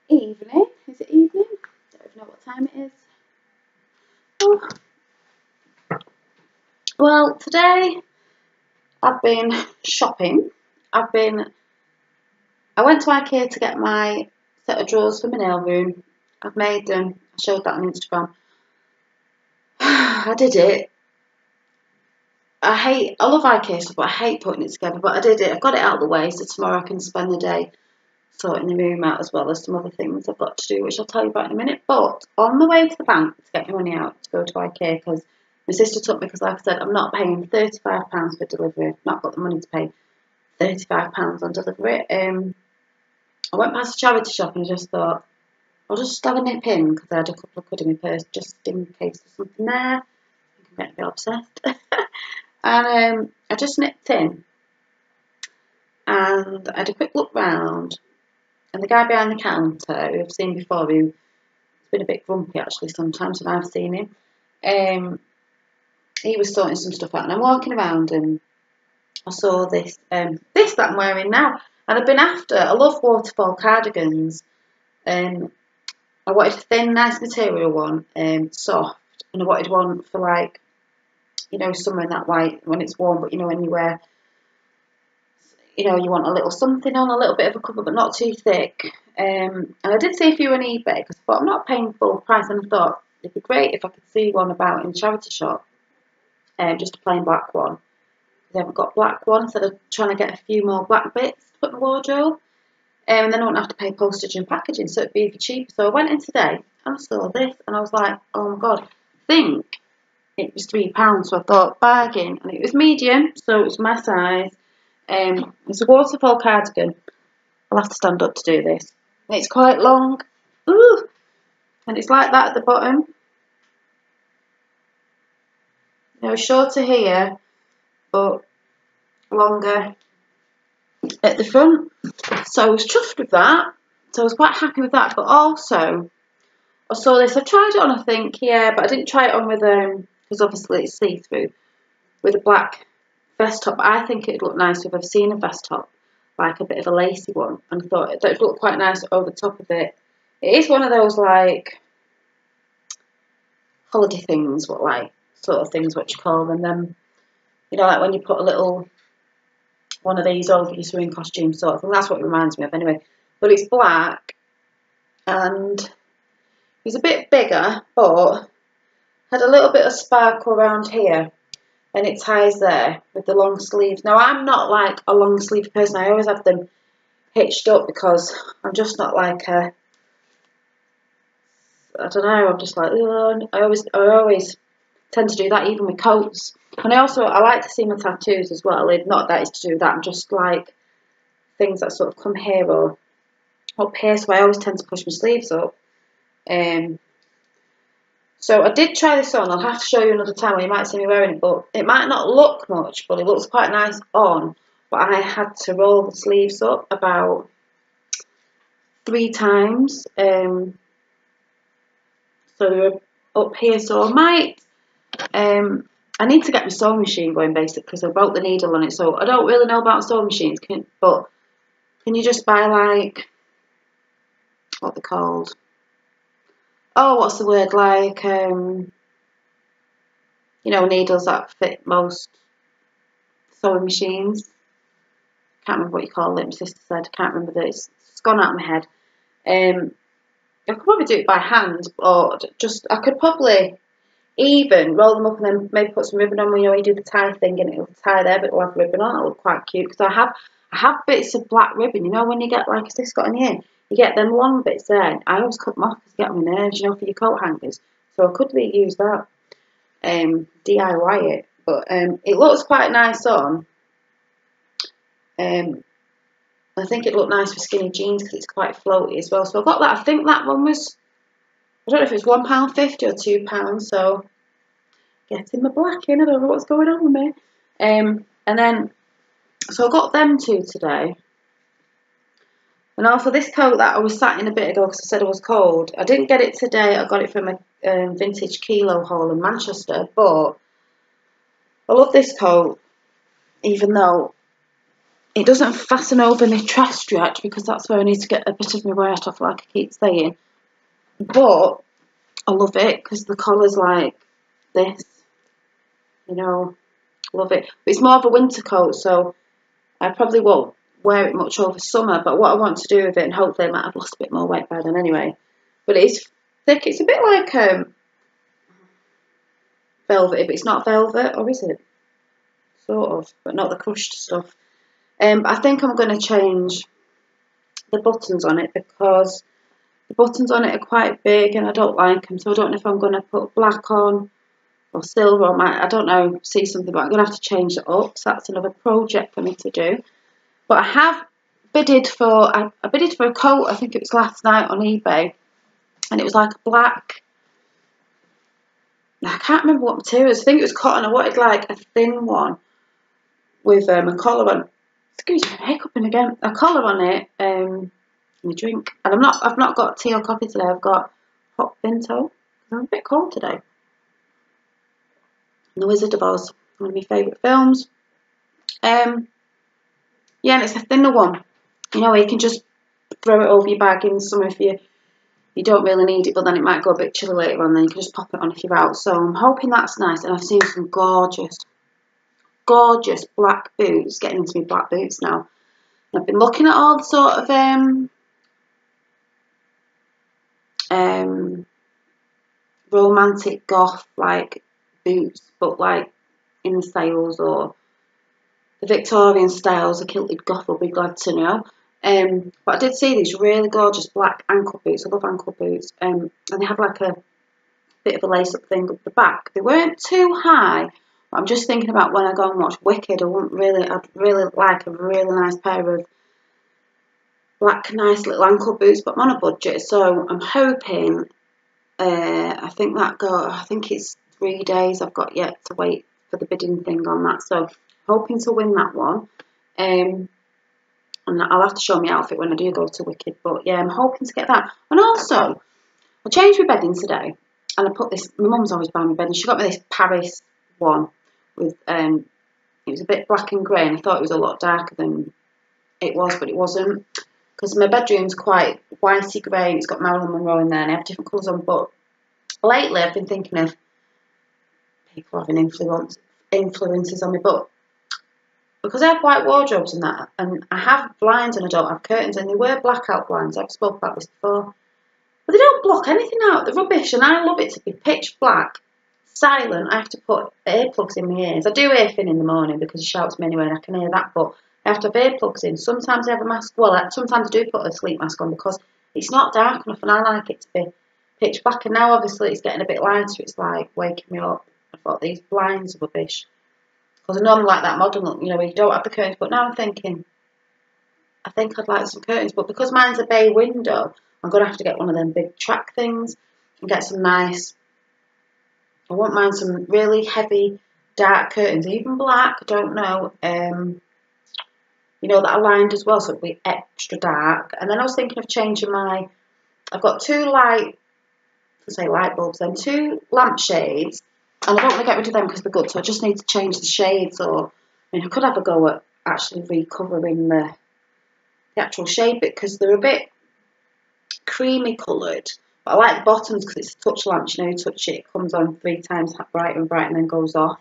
Evening. Is it evening? Don't even know what time it is. Oh. Well, today I've been shopping. I went to IKEA to get my set of drawers for my nail room. I've made them. I showed that on Instagram. I did it. I love IKEA stuff, but I hate putting it together. But I did it. I've got it out of the way, so tomorrow I can spend the day sorting the room out, as well as some other things I've got to do, which I'll tell you about in a minute. But on the way to the bank to get my money out to go to IKEA, because my sister took me, because like I said, I'm not paying £35 for delivery. I've not got the money to pay £35 on delivery. I went past a charity shop and just thought, I'll just have a nip in, because I had a couple of quid in my purse just in case there's something there. I think I'm getting a bit obsessed. And I just nipped in and I had a quick look round. And the guy behind the counter, who I've seen before, who's been a bit grumpy actually sometimes when I've seen him, he was sorting some stuff out. And I'm walking around and I saw this that I'm wearing now. And I've been after, I love waterfall cardigans. I wanted a thin, nice material one, soft. And I wanted one for, like, you know, summer in that white, when it's warm, but you know, when you wear, you know, you want a little something on, a little bit of a cover, but not too thick. And I did see a few on eBay, because I thought, I'm not paying full price, and I thought it'd be great if I could see one about in a charity shop, just a plain black one. I haven't got black one, instead of trying to get a few more black bits to put in my wardrobe. And then I wouldn't have to pay postage and packaging, so it'd be even cheaper. So I went in today and I saw this, and I was like, oh my god, I think it was £3. So I thought, bargain, and it was medium, so it was my size. It's a waterfall cardigan. I'll have to stand up to do this. And it's quite long. Ooh, and it's like that at the bottom. You know, shorter here, but longer at the front. So I was chuffed with that. So I was quite happy with that. But also, I saw this. I tried it on, I think, yeah, but I didn't try it on with because obviously it's see-through, with a black vest top. I think it'd look nice if I've seen a vest top, like a bit of a lacy one, and I thought it would look quite nice over the top of it. It is one of those, like, holiday things, sort of things, what you call them. You know, like when you put a little one of these over your swimming costume sort of thing. That's what it reminds me of anyway. But it's black, and it's a bit bigger, but had a little bit of sparkle around here, and it ties there with the long sleeves. Now, I'm not like a long sleeve person. I always have them hitched up, because I'm just not like a, I don't know, I'm just like, ugh. I always tend to do that, even with coats. And I like to see my tattoos as well. Not that it's to do with that, I'm just like things that sort of come here or up here, so I always tend to push my sleeves up. So I did try this on. I'll have to show you another time, where you might see me wearing it, but it might not look much, but it looks quite nice on. But I had to roll the sleeves up about 3 times. So they were up here, so I might, I need to get my sewing machine going, basically, because I broke the needle on it. So I don't really know about sewing machines, but can you just buy, like, what they're called? Oh, what's the word? Like, you know, needles that fit most sewing machines. Can't remember what you call it. My sister said. Can't remember this. It's gone out of my head. I could probably do it by hand, or just, I could probably even roll them up and then maybe put some ribbon on. You know, you do the tie thing and it'll tie there, but it'll have ribbon on. It'll look quite cute, because I have bits of black ribbon. You know, when you get, like, has this got in here? You get them long bits there. I always cut them off because they get on my nerves, you know, for your coat hangers. So I could use that, DIY it. But it looks quite nice on. I think it looked nice with skinny jeans, because it's quite floaty as well. So I got that. I think that one was, I don't know if it's £1.50 or £2. So getting my black in. I don't know what's going on with me. And then, so I got them 2 today. And also this coat that I was sat in a bit ago, because I said it was cold. I didn't get it today. I got it from a vintage kilo haul in Manchester. But I love this coat, even though it doesn't fasten over my chest yet because that's where I need to get a bit of my weight off, like I keep saying. But I love it because the collar's like this, you know, love it. But it's more of a winter coat, so I probably won't wear it much over summer. But what I want to do with it, and hopefully I might have lost a bit more weight by then anyway. But it's thick. It's a bit like velvet, but it's not velvet, or is it? Sort of, but not the crushed stuff. I think I'm going to change the buttons on it because the buttons on it are quite big and I don't like them. So I don't know if I'm going to put black on or silver on I don't know, see something, but I'm going to have to change it up. So that's another project for me to do. But I have bidded for, I bidded for a coat, I think it was last night on eBay. And it was like a black, I can't remember what materials. I think it was cotton. I wanted like a thin one with a collar on. Excuse me, hiccuping again. A collar on it, and a drink. And I've not got tea or coffee today. I've got hot Vimto. I'm a bit cold today. And The Wizard of Oz, one of my favourite films. Yeah, and it's a thinner one. You know, you can just throw it over your bag in summer if you don't really need it, but then it might go a bit chilly later on, then you can just pop it on if you're out. So I'm hoping that's nice. And I've seen some gorgeous black boots, getting into my black boots now. And I've been looking at all the sort of romantic goth like boots, but like in the sales or the Victorian styles, a kilted goth will be glad to know. But I did see these really gorgeous black ankle boots. I love ankle boots. And they have like a bit of a lace-up thing up the back. They weren't too high. But I'm just thinking about when I go and watch Wicked, I'd really like a really nice pair of black, nice little ankle boots. But I'm on a budget, so I'm hoping. I think it's 3 days. I've got yet to wait for the bidding thing on that. So hoping to win that one. And I'll have to show my outfit when I do go to Wicked. But yeah, I'm hoping to get that. And also, I changed my bedding today. And I put this, my mum's always buying me bedding. She got me this Paris one with, it was a bit black and grey. And I thought it was a lot darker than it was, but it wasn't. Because my bedroom's quite whitey grey. And it's got Marilyn Monroe in there. And I have different colours on. But lately I've been thinking of people having influences on me. But because I have white wardrobes and that, and I have blinds and I don't have curtains, and they were blackout blinds. I've spoken about this before. But they don't block anything out. They're rubbish, and I love it to be pitch black, silent. I have to put earplugs in my ears. I do earphone in the morning because he shouts me anyway and I can hear that, but I have to have earplugs in. Sometimes I have a mask. Well, sometimes I do put a sleep mask on because it's not dark enough and I like it to be pitch black. And now obviously it's getting a bit lighter. It's like waking me up. I thought these blinds are rubbish. Because I normally like that modern look, you know, where you don't have the curtains. But now I'm thinking, I think I'd like some curtains. But because mine's a bay window, I'm going to have to get one of them big track things and get some nice, I won't mind some really heavy dark curtains, even black, I don't know, you know, that are lined as well, so it'll be extra dark. And then I was thinking of changing I've got two light bulbs then, two lampshades, and I don't want to get rid of them because they're good, so I just need to change the shades, or, I mean, I could have a go at actually recovering the actual shade bit, because they're a bit creamy coloured. But I like the bottoms because it's a touch lamp, you know, you touch it, it comes on 3 times brighter and bright and then goes off.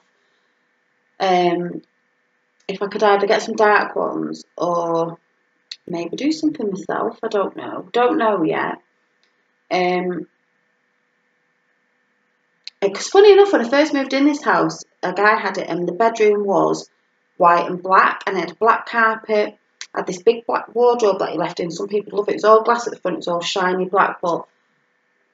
If I could either get some dark ones or maybe do something myself, I don't know yet. Because funny enough, when I first moved in this house, a guy had it and the bedroom was white and black, and it had a black carpet. I had this big black wardrobe that he left in. Some people love it. It was all glass at the front. It was all shiny black, but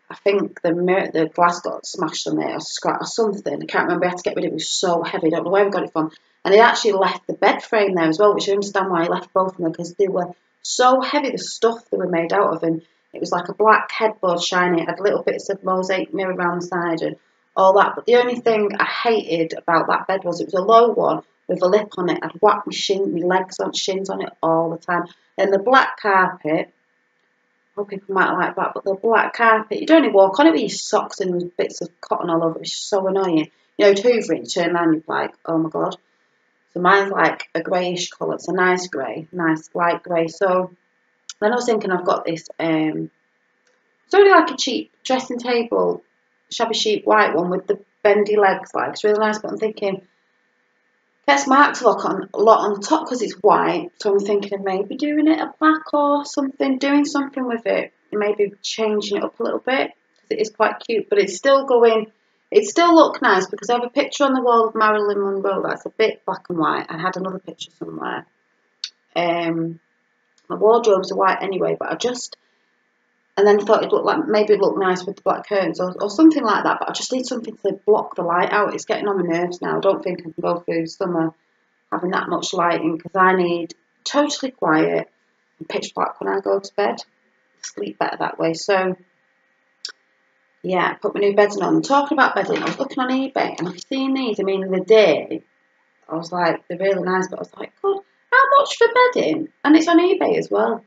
I think the glass got smashed on it or scratched or something. I can't remember. I had to get rid of it. It was so heavy. I don't know where we got it from. And he actually left the bed frame there as well, which I understand why he left both of them, because they were so heavy, the stuff they were made out of. And it was like a black headboard shiny. It had little bits of mosaic mirror around the side and all that. But the only thing I hated about that bed was it was a low one with a lip on it. I'd whack my shins on it all the time. And the black carpet, well, people might like that, but the black carpet, you'd only walk on it with your socks and bits of cotton all over. It's so annoying. You know, to hoover it, turn around, you're like, oh my god. So mine's like a greyish colour. It's a nice grey, nice light grey. So then I was thinking I've got this, it's only like a cheap dressing table, shabby chic white one with the bendy legs, like it's really nice. But I'm thinking, gets my hat to look on a lot on the top because it's white. So I'm thinking of maybe doing it a black or something, doing something with it, maybe changing it up a little bit because it is quite cute. But it's still going. It still look nice because I have a picture on the wall of Marilyn Monroe that's a bit black and white. I had another picture somewhere. My wardrobes are white anyway, but I just, and then thought it'd look like, maybe it'd look nice with the black curtains or something like that, but I just need something to block the light out. It's getting on my nerves now. I don't think I can go through summer having that much lighting because I need totally quiet and pitch black when I go to bed. Sleep better that way. So yeah, put my new bedding on. Talking about bedding, I was looking on eBay and I've seen these. I mean, the day, I was like, they're really nice, but I was like, God, how much for bedding? And it's on eBay as well.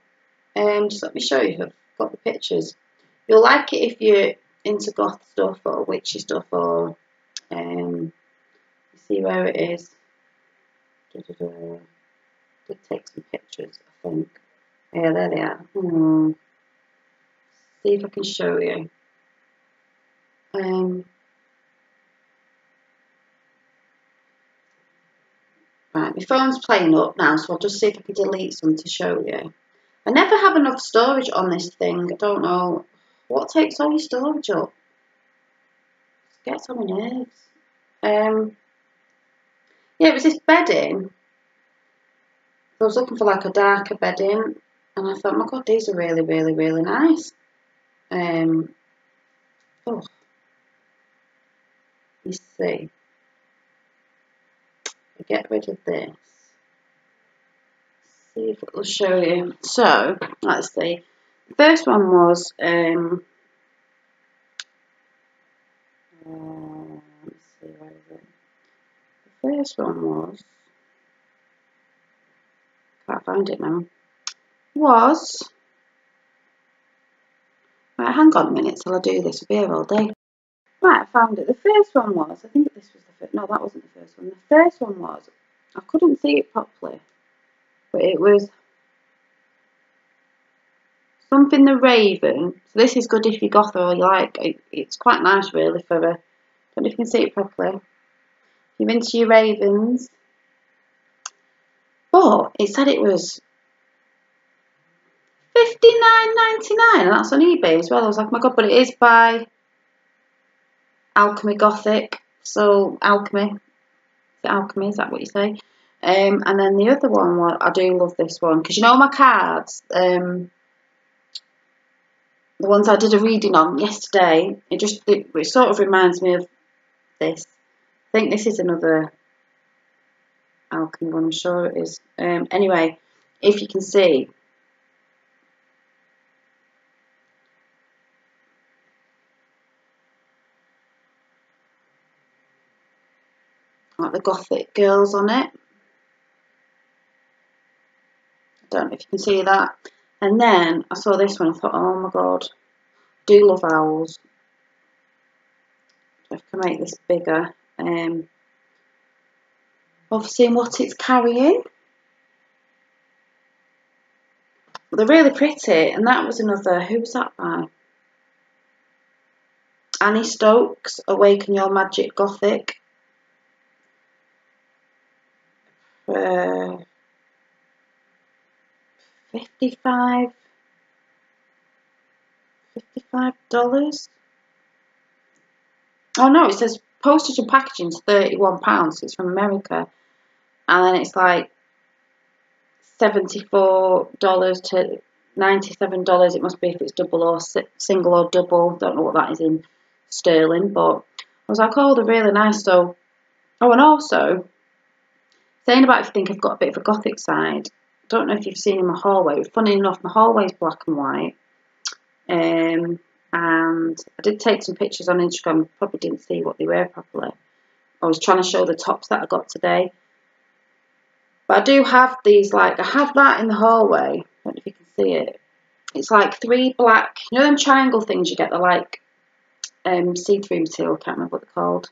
Just let me show you. I've got the pictures. You'll like it if you're into goth stuff or witchy stuff, or you see where it is. Did take some pictures, I think. Yeah, there they are. See if I can show you. Right, my phone's playing up now, so I'll just see if I can delete some to show you. I never have enough storage on this thing. I don't know what takes all your storage up. It gets on my nerves. Yeah, it was this bedding. I was looking for like a darker bedding, and I thought, my God, these are really, really, really nice. Oh, you see. Get rid of this. See if it will show you. So, let's see. The first one was, let's see, where is it? The first one was, can't find it now, was, right, hang on a minute till I do this, I'll be here all day. Right, I found it. The first one was, I think this was the first, no, that wasn't the first one. The first one was, I couldn't see it properly, but it was something the Raven. So this is good if you're goth or you like, it's quite nice really for a, I don't know if you can see it properly. If you're into your Ravens. But it said it was $59.99 and that's on eBay as well. I was like, oh my God, but it is by Alchemy Gothic. So Alchemy. Is it Alchemy? Is that what you say? And then the other one, well, I do love this one because you know my cards, the ones I did a reading on yesterday. It sort of reminds me of this. I think this is another Alchemy one. I'm sure it is. Anyway, if you can see. Like the Gothic girls on it. I don't know if you can see that. And then I saw this one. I thought, oh my God, I do love owls. I can make this bigger. Obviously, what it's carrying. But they're really pretty. And that was another. Who was that by? Annie Stokes. Awaken Your Magic Gothic. $55. Oh no, it says postage and packaging is £31. It's from America, and then it's like $74 to $97. It must be if it's double or single or double. Don't know what that is in sterling, but I was like, oh, they're really nice. So, oh, and also saying about if you think I've got a bit of a gothic side. I don't know if you've seen in my hallway. Funny enough, my hallway's black and white. And I did take some pictures on Instagram. Probably didn't see what they were properly. I was trying to show the tops that I got today. But I do have these, like, I have that in the hallway. I don't know if you can see it. It's like 3 black, you know them triangle things you get? They're like see-through material, I can't remember what they're called.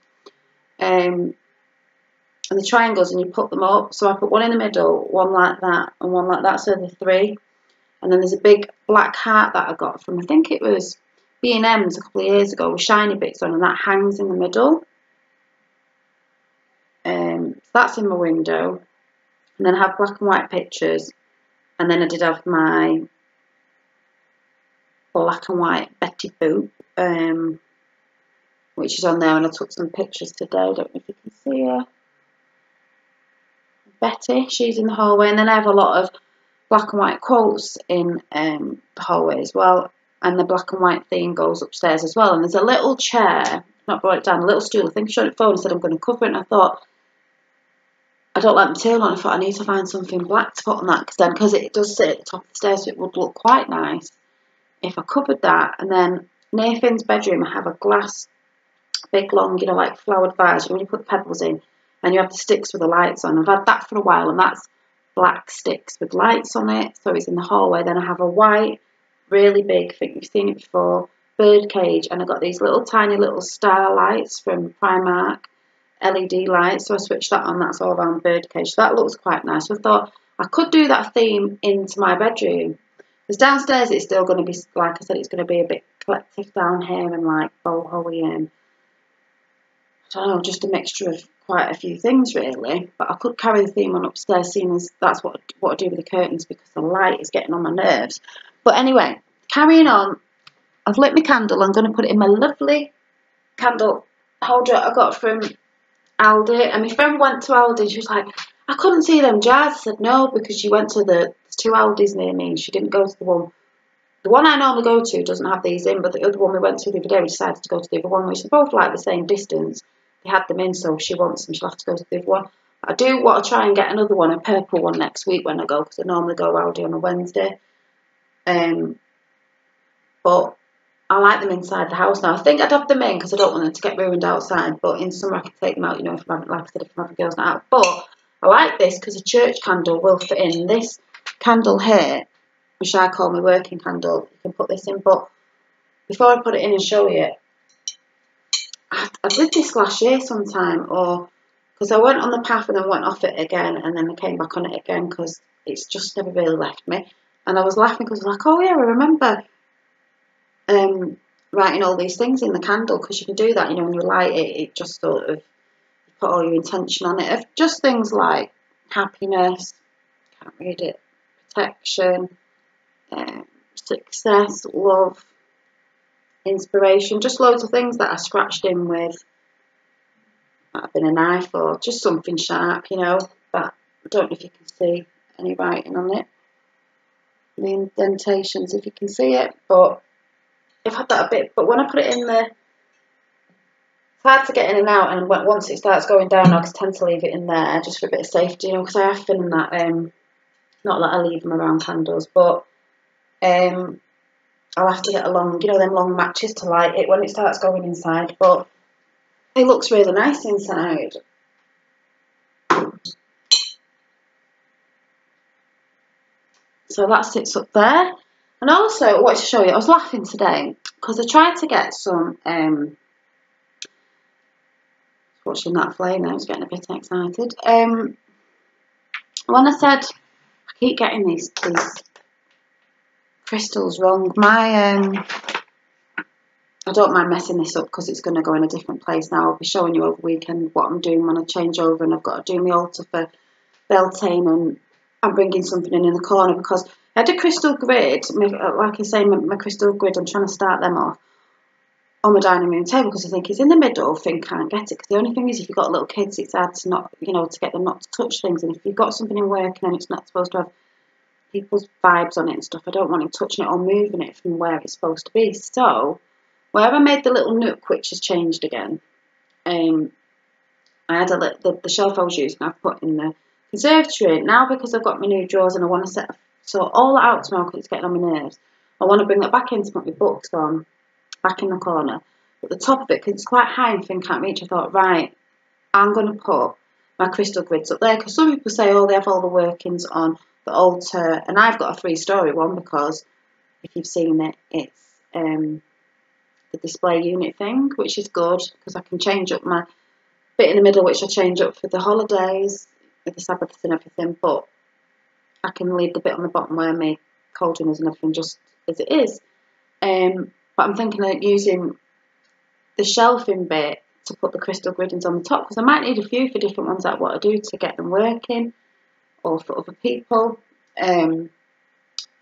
and the triangles, and you put them up. So I put one in the middle, one like that, and one like that, so the 3. And then there's a big black heart that I got from, I think it was B&M's a couple of years ago, with shiny bits on, and that hangs in the middle. So that's in my window. And then I have black and white pictures. And then I did have my black and white Betty Boop, which is on there, and I took some pictures today. I don't know if you can see her. Betty, she's in the hallway. And then I have a lot of black and white quotes in the hallway as well. And the black and white theme goes upstairs as well. And there's a little chair, not brought it down, a little stool. I think I showed it phone and said I'm going to cover it. And I thought, I don't like material on it. I thought I need to find something black to put on that, because it does sit at the top of the stairs, so it would look quite nice if I covered that. And then near Finn's bedroom, I have a glass, big long, you know, like flowered vase. You put the pebbles in, and you have the sticks with the lights on. I've had that for a while, and that's black sticks with lights on it, so it's in the hallway. Then I have a white, really big, I think you've seen it before, bird cage, and I've got these little tiny little star lights from Primark, LED lights, so I switched that on. That's all around the bird cage, so that looks quite nice. So I thought I could do that theme into my bedroom, because downstairs it's still going to be, like I said, it's going to be a bit collective down here and like boho-y and I don't know, just a mixture of quite a few things really. But I could carry the theme on upstairs, seeing as that's what I do with the curtains, because the light is getting on my nerves. But anyway, carrying on, I've lit my candle. I'm going to put it in my lovely candle holder I got from Aldi. And my friend went to Aldi and she was like, I couldn't see them jars. I said, no, because you went to there's 2 Aldis near me and she didn't go to the one I normally go to doesn't have these in, but the other one we went to the other day, we decided to go to the other one, which are both like the same distance. They had them in, so if she wants them, she'll have to go to the other one. I do want to try and get another one, a purple one, next week when I go, because I normally go Aldi on a Wednesday. But I like them inside the house now. I think I'd have them in because I don't want them to get ruined outside, but in summer I can take them out, you know, if I'm having, like I said, if I'm having girls' night out. But I like this because a church candle will fit in. This candle here, which I call my working candle, you can put this in. But before I put it in and show you, I did this last year sometime, or because I went on the path and then went off it again, and then I came back on it again because it's just never really left me. And I was laughing because I was like, oh yeah, I remember writing all these things in the candle, because you can do that, you know, when you light it, it just sort of put all your intention on it, of just things like happiness, can't read it, protection, success, love, inspiration, just loads of things that I scratched in with. Might have been a knife or just something sharp, you know, but I don't know if you can see any writing on it, the indentations, if you can see it, but I've had that a bit. But when I put it in there, it's hard to get in and out, and once it starts going down, I tend to leave it in there just for a bit of safety, you know, because I have been in that, not that I leave them around candles, but I'll have to get along, you know, them long matches to light it when it starts going inside. But it looks really nice inside. So that sits up there. And also, I wanted to show you, I was laughing today because I tried to get some, watching that flame, I was getting a bit excited. When I said, I keep getting these crystals wrong, I don't mind messing this up because it's going to go in a different place now. I'll be showing you over the weekend what I'm doing when I change over, and I've got to do my altar for Beltane, and I'm bringing something in the corner because I had a crystal grid, like I say, my crystal grid, I'm trying to start them off on my dining room table because I think it's in the middle, Finn can't get it, because the only thing is if you've got little kids, it's hard to not, you know, to get them not to touch things, and if you've got something in work and it's not supposed to have people's vibes on it and stuff, I don't want him touching it or moving it from where it's supposed to be. So where I made the little nook, which has changed again, I had the shelf I was using, I've put in the conservatory. Now because I've got my new drawers and I want to sort all that out tomorrow because it's getting on my nerves, I want to bring that back in to put my books on, back in the corner. But the top of it, because it's quite high and Finn can't reach, I thought, right, I'm going to put my crystal grids up there, because some people say, oh, they have all the workings on the altar, and I've got a 3-story one because if you've seen it, it's the display unit thing, which is good because I can change up my bit in the middle which I change up for the holidays with the Sabbaths and everything, but I can leave the bit on the bottom where my cauldron is and everything just as it is. But I'm thinking of using the shelving bit to put the crystal griddings on the top, because I might need a few for different ones, like what I do to get them working, or for other people. And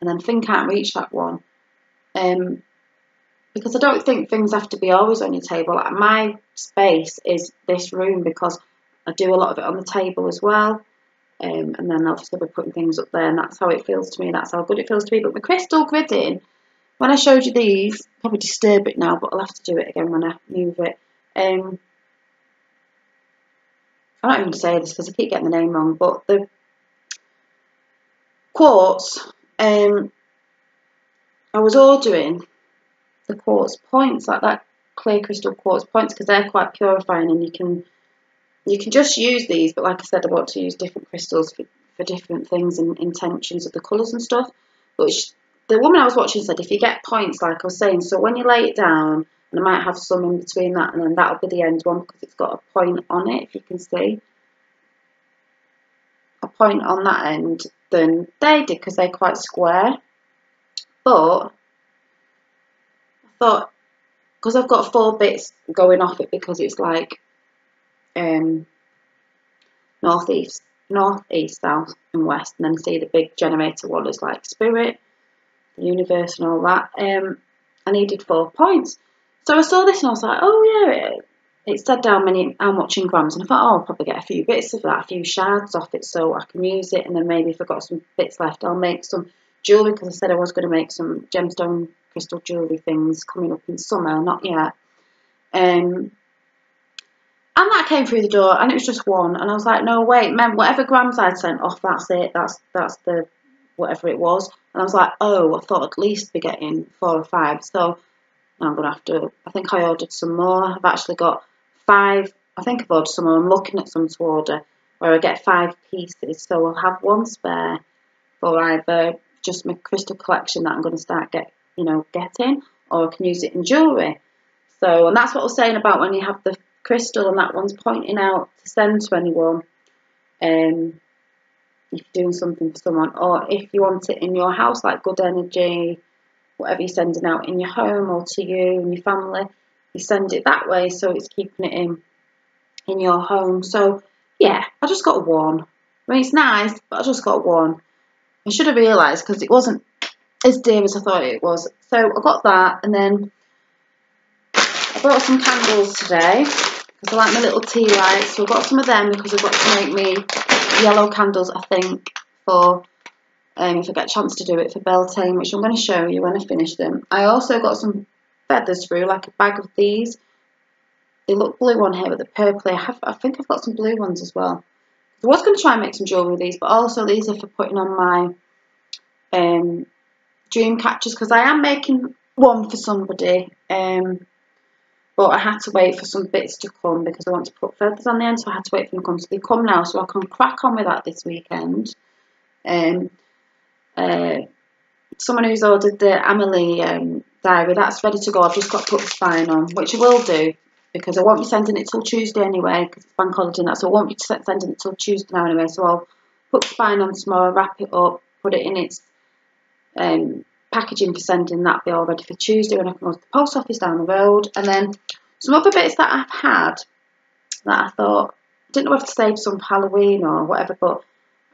then Finn can't reach that one. Because I don't think things have to be always on your table. Like my space is this room because I do a lot of it on the table as well. And then obviously we're putting things up there, and that's how it feels to me. That's how good it feels to me. But the crystal gridding, when I showed you these, probably disturb it now, but I'll have to do it again when I move it. I'm not even going to say this because I keep getting the name wrong, but the quartz, I was ordering the quartz points, like that clear crystal quartz points, because they're quite purifying, and you can just use these, but like I said, I want to use different crystals for different things and intentions of the colours and stuff. But the woman I was watching said if you get points, like I was saying, so when you lay it down, and I might have some in between that, and then that'll be the end one because it's got a point on it, if you can see. A point on that end, then they did because they're quite square. But I thought, because I've got 4 bits going off it because it's like northeast, south and west, and then see the big generator one is like spirit, the universe and all that. I needed 4 points. So I saw this and I was like, oh yeah, it said how much in grams, and I thought, oh, I'll probably get a few bits of that, a few shards off it so I can use it, and then maybe if I've got some bits left I'll make some jewellery, because I said I was going to make some gemstone crystal jewellery things coming up in summer, not yet. And that came through the door and it was just 1, and I was like, no wait, man, whatever grams I'd sent off, that's it, that's the whatever it was. And I was like, oh, I thought at least be getting 4 or 5, so I'm gonna have to, I think I ordered some more. I've actually got 5, I think I've ordered some more. I'm looking at some to order where I get 5 pieces, so I'll have 1 spare for either just my crystal collection that I'm going to start getting, or I can use it in jewellery. So, and that's what I was saying about when you have the crystal and that one's pointing out to send to anyone, if you're doing something for someone, or if you want it in your house, like good energy, whatever you're sending out in your home or to you and your family, you send it that way, so it's keeping it in your home. So yeah, I just got 1. I mean, it's nice, but I just got 1. I should have realised because it wasn't as dear as I thought it was. So I got that, and then I bought some candles today because I like my little tea lights. So I got some of them because I've got to make me yellow candles, I think, for if I get a chance to do it for Beltane, which I'm going to show you when I finish them. I also got some feathers through, like a bag of these. They look blue on here, but the purpley. I think I've got some blue ones as well. I was going to try and make some jewellery with these, but also these are for putting on my dream catchers, because I am making one for somebody, but I had to wait for some bits to come because I want to put feathers on the end, so I had to wait for them to come. So they come now, so I can crack on with that this weekend. Someone who's ordered the Amelie diary, that's ready to go. I've just got to put the spine on, which I will do because I won't be sending it till Tuesday anyway, because it's bank holiday and that, so I won't be sending it till Tuesday now anyway. So I'll put the spine on tomorrow, wrap it up, put it in its packaging for sending. That'll be all ready for Tuesday when I can go to the post office down the road. And then some other bits that I've had that I thought, I didn't know whether to save some for Halloween or whatever, but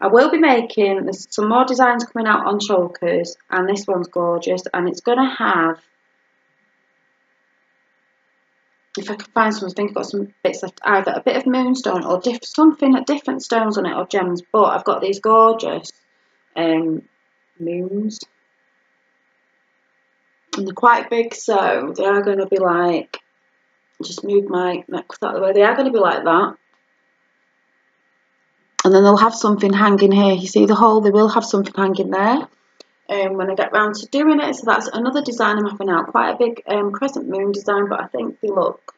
I will be making, there's some more designs coming out on chokers, and this one's gorgeous, and it's going to have, if I can find some, I think I've got some bits left, either a bit of moonstone or something at different stones on it, or gems, but I've got these gorgeous moons, and they're quite big, so they are going to be like, just move my necklace out of the way, they are going to be like that. And then they'll have something hanging here. You see the hole? They will have something hanging there when I get round to doing it. So that's another design I'm having out. Quite a big crescent moon design, but I think they look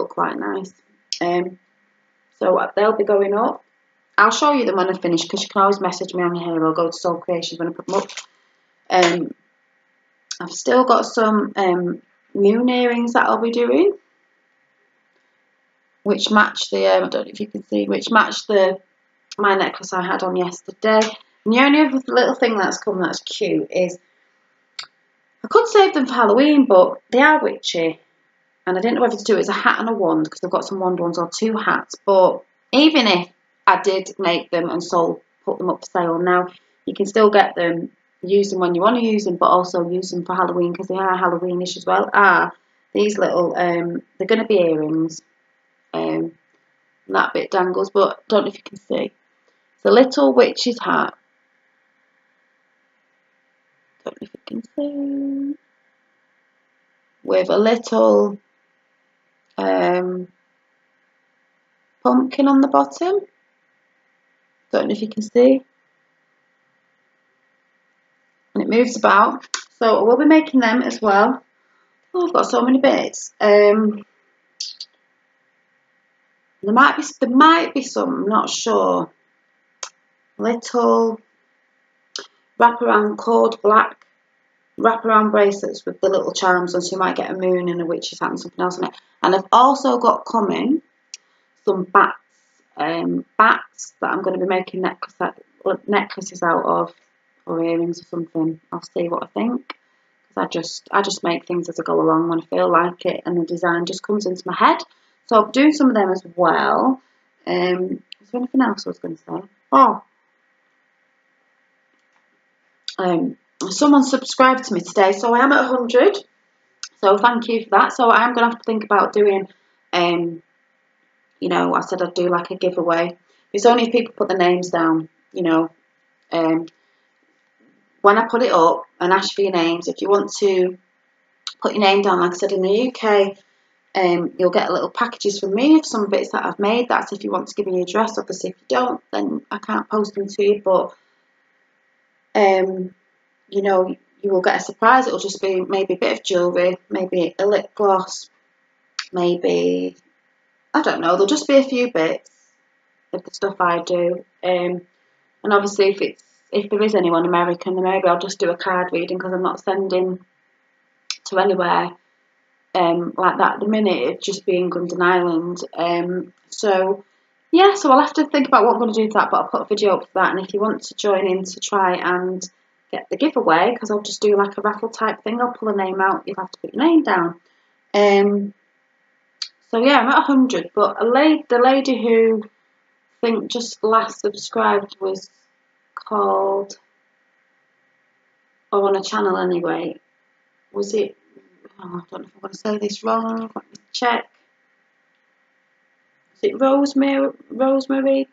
quite nice. So they'll be going up. I'll show you them when I finish, because you can always message me on here or go to Soul Creations when I put them up. I've still got some moon earrings that I'll be doing, which matched the, I don't know if you can see, which matched my necklace I had on yesterday. And the only other little thing that's come that's cute is, I could save them for Halloween, but they are witchy. And I didn't know whether to do it as a hat and a wand, because I've got some wand ones or 2 hats. But even if I did make them and put them up for sale now, you can still get them, use them when you want to use them, but also use them for Halloween, because they are Halloweenish as well. These little, they're going to be earrings. That bit dangles, but don't know if you can see. It's a little witch's hat. Don't know if you can see. With a little pumpkin on the bottom. Don't know if you can see. And it moves about. So I will be making them as well. Oh, I've got so many bits. There might be some, I'm not sure. Little wraparound cord black wraparound bracelets with the little charms on, so you might get a moon and a witch's hat and something else on it. And I've also got coming some bats that I'm going to be making necklaces out of, or earrings or something. I'll see what I think. Because I just make things as I go along when I feel like it, and the design just comes into my head. So I'll do some of them as well. Is there anything else I was going to say? Oh, someone subscribed to me today, so I am at 100. So thank you for that. So I am going to have to think about doing, you know, I said I'd do like a giveaway. It's only if people put their names down, you know. When I put it up and ask for your names, if you want to put your name down, like I said, in the UK, you'll get little packages from me of some bits that I've made. That's if you want to give me your address. Obviously, if you don't, then I can't post them to you. But, you know, you will get a surprise. It'll just be maybe a bit of jewellery, maybe a lip gloss, maybe, I don't know. There'll just be a few bits of the stuff I do. And obviously, if there is anyone American, then maybe I'll just do a card reading, because I'm not sending to anywhere like that at the minute. It'd just be England and Ireland. So yeah, so I'll have to think about what I'm going to do for that, but I'll put a video up for that. And if you want to join in to try and get the giveaway, because I'll just do like a raffle type thing, I'll pull a name out, you'll have to put your name down. So yeah, I'm at 100, but the lady who I think just last subscribed was called, or on a channel anyway, was it, oh, I don't know if I'm going to say this wrong, let me check. Is it Rosemary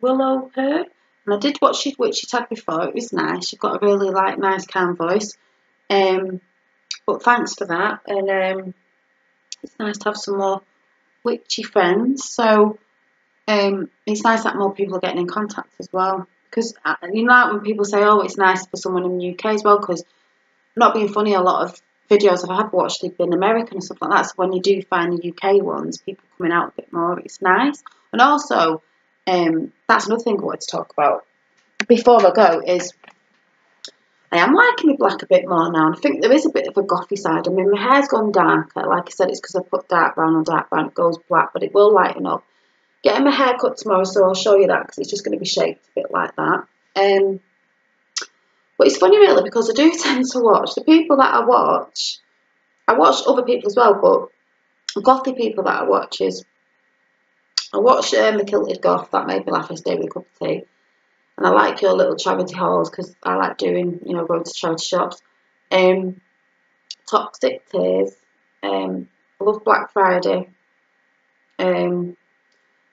Willow Herb? And I did watch which she had before. It was nice. She's got a really nice calm voice. But thanks for that. And it's nice to have some more witchy friends. So it's nice that more people are getting in contact as well. Because you know, when people say, "Oh, it's nice for someone in the UK as well," because not being funny, a lot of videos I have watched have been American and stuff like that. So when you do find the UK ones, people coming out a bit more, it's nice. And also, that's another thing I wanted to talk about before I go is I am liking my black a bit more now. And I think there is a bit of a gothy side. I mean, my hair's gone darker. Like I said, it's because I put dark brown on dark brown. It goes black, but it will lighten up. Getting my hair cut tomorrow, so I'll show you that, because it's just going to be shaped a bit like that. But it's funny really, because I do tend to watch the people that I watch other people as well, but gothy people that I watch is, I watch The Kilted Goth, that made me laugh yesterday with a cup of tea. And I like your little charity hauls, because I like doing, you know, going to charity shops. Toxic Tears. I love Black Friday.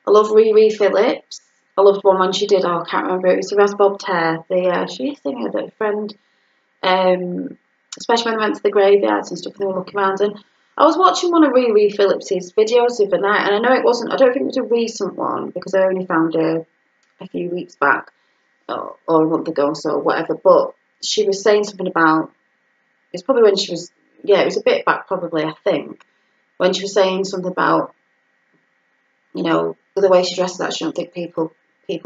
I love Riri Phillips. I loved one when she did, oh, I can't remember, it was the Rasbob Tear. She used to sing with a friend, especially when they went to the graveyards and stuff and they were looking around. And I was watching one of Riri Phillips's videos the other night, and I know it wasn't, I don't think it was a recent one, because I only found her a few weeks back, or a month ago or so, whatever, but she was saying something about, it's probably when she was, yeah, it was a bit back probably, I think, when she was saying something about, you know, the way she dresses, that she don't think people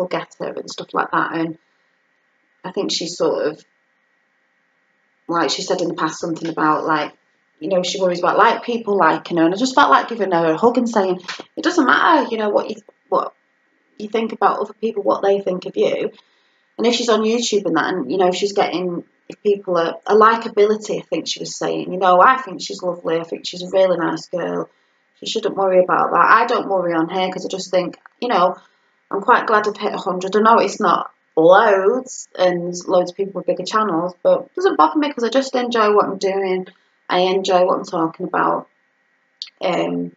get her and stuff like that. And I think she's sort of, like she said in the past, something about like you know, she worries about like people liking her, and I just felt like giving her a hug and saying, it doesn't matter, you know, what you think about other people, what they think of you. And if she's on YouTube and that, and you know, she's getting, if people are a likability, I think she was saying, you know, I think she's lovely, I think she's a really nice girl. She shouldn't worry about that. I don't worry on her because I just think, you know, I'm quite glad I've hit 100. I know it's not loads, and there's loads of people with bigger channels, but it doesn't bother me because I just enjoy what I'm doing. I enjoy what I'm talking about. And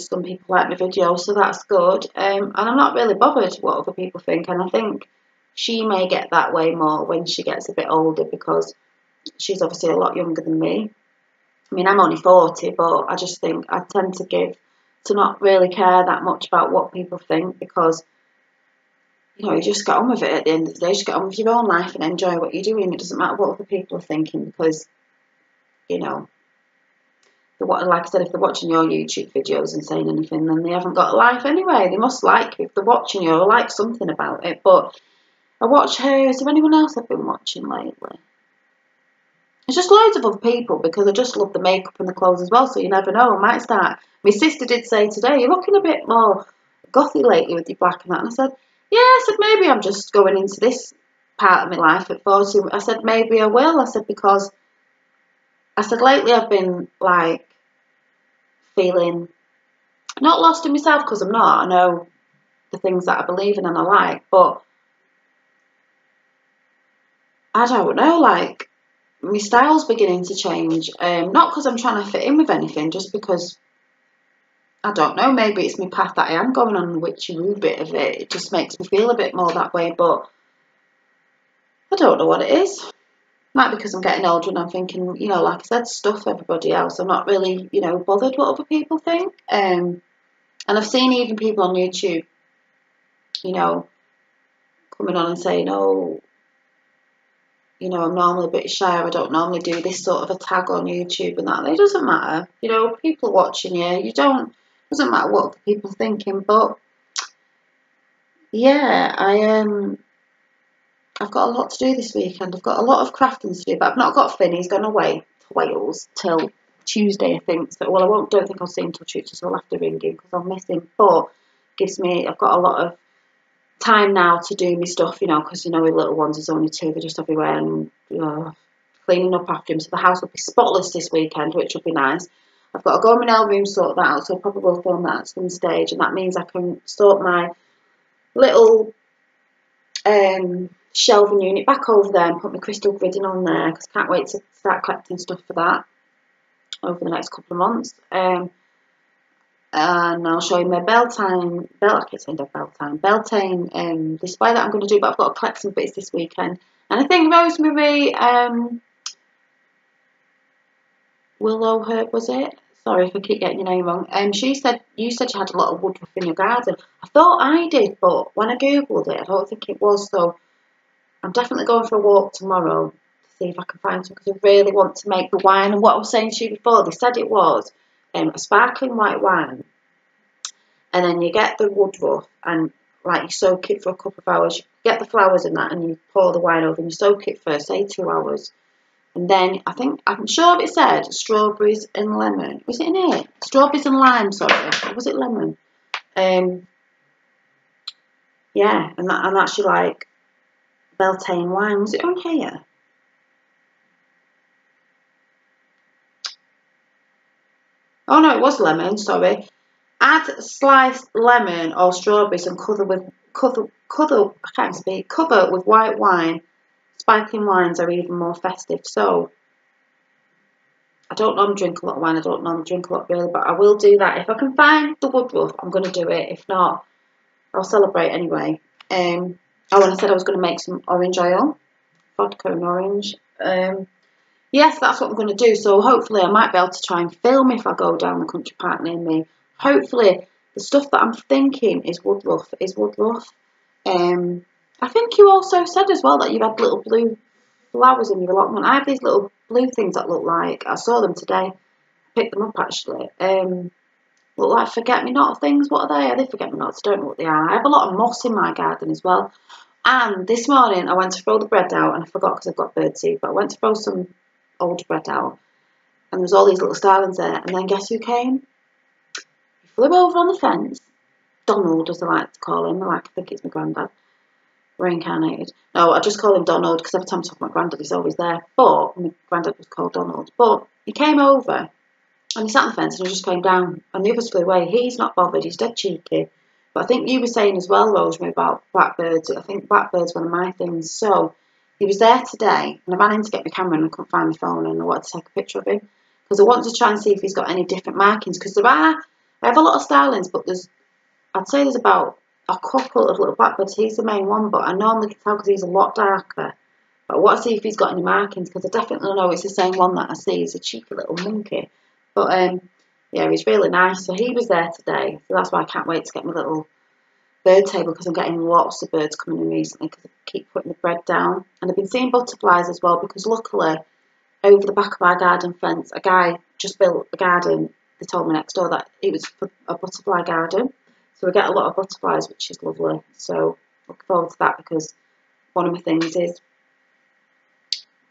some people like my videos, so that's good. And I'm not really bothered what other people think, and I think she may get that way more when she gets a bit older because she's obviously a lot younger than me. I mean, I'm only 40, but I just think I tend to not really care that much about what people think because, you know, you just get on with it at the end of the day. You just get on with your own life and enjoy what you're doing. It doesn't matter what other people are thinking because, you know, like I said, if they're watching your YouTube videos and saying anything, then they haven't got a life anyway. They must like you. If they're watching you, or like something about it. But I watch her. Is there anyone else I've been watching lately? There's just loads of other people because I just love the makeup and the clothes as well. So you never know. I might start. My sister did say today, you're looking a bit more gothy lately with your black and that. And I said, yeah. I said, maybe I'm just going into this part of my life at 40. I said, maybe I will. I said, because I said, lately I've been like feeling not lost in myself because I'm not. I know the things that I believe in and I like, but I don't know, like my style's beginning to change. Not because I'm trying to fit in with anything, just because I don't know, maybe it's my path that I am going on, the witchy woo bit of it. It just makes me feel a bit more that way, but I don't know what it is. Might be because I'm getting older and I'm thinking, you know, like I said, stuff everybody else. I'm not really, you know, bothered what other people think. And I've seen even people on YouTube, you know, coming on and saying, oh, you know, I'm normally a bit shy, I don't normally do this sort of a tag on YouTube and that. It doesn't matter. You know, people watching you, it doesn't matter what people are thinking, but yeah, I've got a lot to do this weekend. I've got a lot of crafting to do, but I've not got Finn. He's gone away to Wales till Tuesday, I think. So, well, don't think I'll see him until Tuesday, so I'll have to ring him because I'll miss him. But I've got a lot of time now to do my stuff, you know, because, you know, with little ones, there's only two, they're just everywhere, and, you know, cleaning up after him. So the house will be spotless this weekend, which will be nice. I've got to go in my nail room, sort that out, so I probably will film that at some stage, and that means I can sort my little shelving unit back over there and put my crystal gridding on there because I can't wait to start collecting stuff for that over the next couple of months. And I'll show you my Beltane display that I'm going to do, but I've got to collect some bits this weekend. And I think Rosemary Willow Herb, was it? Sorry if I keep getting your name wrong. You said you had a lot of woodruff in your garden. I thought I did, but when I googled it, I don't think it was. So I'm definitely going for a walk tomorrow to see if I can find some because I really want to make the wine. And what I was saying to you before, they said it was a sparkling white wine, and then you get the woodruff and like you soak it for a couple of hours. You get the flowers in that, and you pour the wine over, and you soak it for say 2 hours. And then I'm sure it said strawberries and lemon. Was it in it? Strawberries and lime, sorry. Or was it lemon? Yeah, and that's your like Beltane wine. Was it on here? Oh no, it was lemon, sorry. Add sliced lemon or strawberries and cover with white wine. Sparkling wines are even more festive. So I don't normally drink a lot of wine. I don't normally drink a lot really, but I will do that. If I can find the woodruff, I'm going to do it. If not, I'll celebrate anyway. And I said I was going to make some orange oil, vodka and orange. Yes, that's what I'm going to do. So hopefully I might be able to try and film if I go down the country park near me. Hopefully the stuff that I'm thinking is woodruff. I think you also said as well that you had little blue flowers in your allotment. I have these little blue things that look like, I saw them today, picked them up actually, look like forget-me-not things. What are they? Are they forget-me-nots? I don't know what they are. I have a lot of moss in my garden as well. And this morning I went to throw the bread out and I forgot because I've got birdseed, but I went to throw some old bread out, and there was all these little starlings there, and then guess who came? He flew over on the fence. Donald, as I like to call him. I think it's my granddad, reincarnated. No, I just call him Donald because every time I talk about granddad, he's always there. But my granddad was called Donald. But he came over and he sat on the fence and he just came down, and the others flew away. He's not bothered. He's dead cheeky. But I think you were saying as well, Rosemary, about blackbirds. I think blackbirds one of my things. So he was there today, and I ran in to get my camera and I couldn't find my phone, and I wanted to take a picture of him because I wanted to try and see if he's got any different markings. Because I have a lot of starlings, but I'd say there's about a couple of little blackbirds. He's the main one, but I normally can tell because he's a lot darker. But I want to see if he's got any markings because I definitely know it's the same one that I see. He's a cheeky little monkey. But yeah, he's really nice. So he was there today. So that's why I can't wait to get my little bird table because I'm getting lots of birds coming in recently because I keep putting the bread down. And I've been seeing butterflies as well because luckily over the back of our garden fence, a guy just built a garden. They told me next door that it was for a butterfly garden. So we get a lot of butterflies, which is lovely. So looking forward to that because one of my things is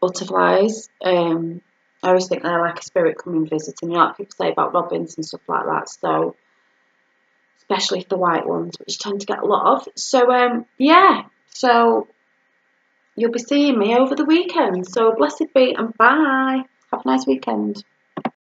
butterflies. I always think they're like a spirit coming visiting, you know, like people say about robins and stuff like that. So, especially if the white ones, which you tend to get a lot of. So, yeah. So, you'll be seeing me over the weekend. So, blessed be and bye. Have a nice weekend.